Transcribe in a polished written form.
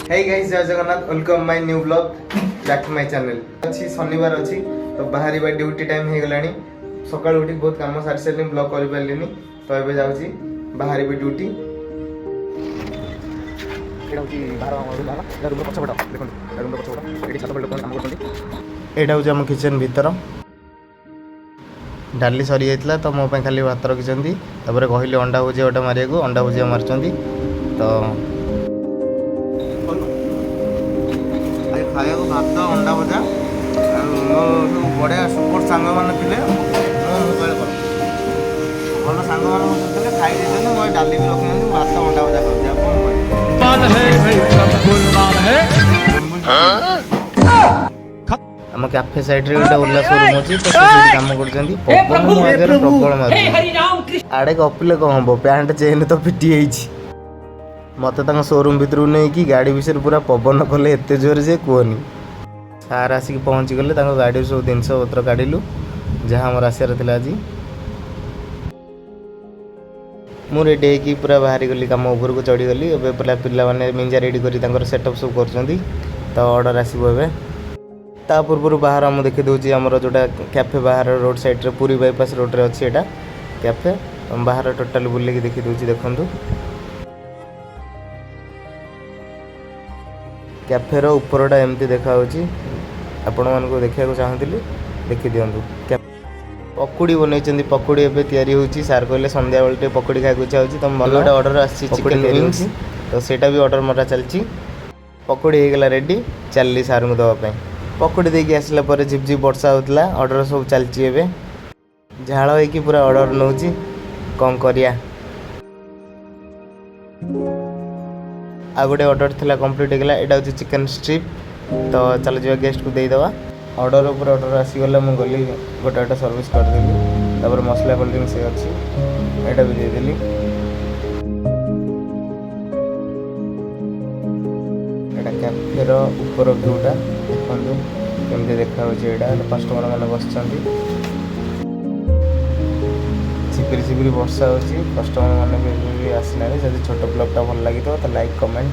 Hey guys, जय Jagannath, welcome my new blog back to my channel. अच्छी शनिवार अच्छी तो बाहर ड्यूटी टाइम हो गलानी। सकाळ उठी बहुत काम सारी सारी ब्लॉग कर पारलिनी तो एबे जाउची बाहर ड्यूटी। एडा होची बाहर बाहर रूम पछपटा देखो रूम पछपटा एडी छात पर काम करछन्ती। एडा होची हम किचन भीतर। डाली सरी जाइतला तो मो पे खाली भात रखिसंती तापर कहले अंडा भुजिया ओटा मारिया को अंडा भुजिया मारचंती तो खाया भात अंडा भजा मो बढ़िया सुपर सांग मैंने थे मोबाइल भल सांग मैंने खाई मुझे डाली भी रखी भात अंडा भजा आम कैफे साइड गोटे ओला शोरूम अच्छी तो कम कर प्रबल मार आड़े गपिले कौन हम पैंट चेन तो फिटी मत शोरूम भितर नहीं कि गाड़ी विषय पूरा पवन कले एत जोर जे कहनी सार आसिक पहुँची गले गाड़ी सब जिनस पत्र काढ़लु जहाँ मोर आसार था आज मु रेडी होगी पूरा बाहरी गली कम ऊपर को चढ़ीगली ए पूरा पाने मिंजा रेडी कर सेटअप सब कर ऑर्डर आसो ए ता पूर्व बाहर आम देखी दूसरी आमर जोटा कैफे बाहर रोड साइड रे पूरी बाईपास रोड रे अच्छी एटा कैफे बाहर टोटाल बुलेकी देखी दूसरी देखु कैफे रो ऊपरटा एमती देखा आपण मानको देखा चाहूली देखी दिंतु पकुड़ी बनई पकुड़ी एवं तैयारी होची सार कहले संध्या बेले पकुड़ी खाई इच्छा होची तो मन गोटे ऑर्डर आसी चिकन विंग्स तो सेटा भी ऑर्डर मरा चलची पकुड़ी हो गला रेडी चलली सार को दवाई पकुड़ी देकी आसला पर झिपझिप वर्षा होता ऑर्डर सब चलची एवं झाड़ होगी पूरा ऑर्डर नौची कौन करिया आ गोटे ऑर्डर थी कंप्लीट होगा यहाँ हूँ चिकन स्ट्रिप तो चलो जा गेस्ट को देदेवा ऑर्डर ऊपर ऑर्डर आसीगला मुझे गली गोटे गोटे सर्विस करदेली तापर मसला कोल्ड ड्रिंक्स अच्छी यहाँ भी देदेली यहाँ कैफेर ऊपर व्यूटा देखो केमती देखा यहाँ कस्टमर मैंने बस झिपिरी झिपिरी वर्षा होची कस्टमर मैंने भी आसना जब छोट ब्लॉगटा भल लगी तो लाइक कमेंट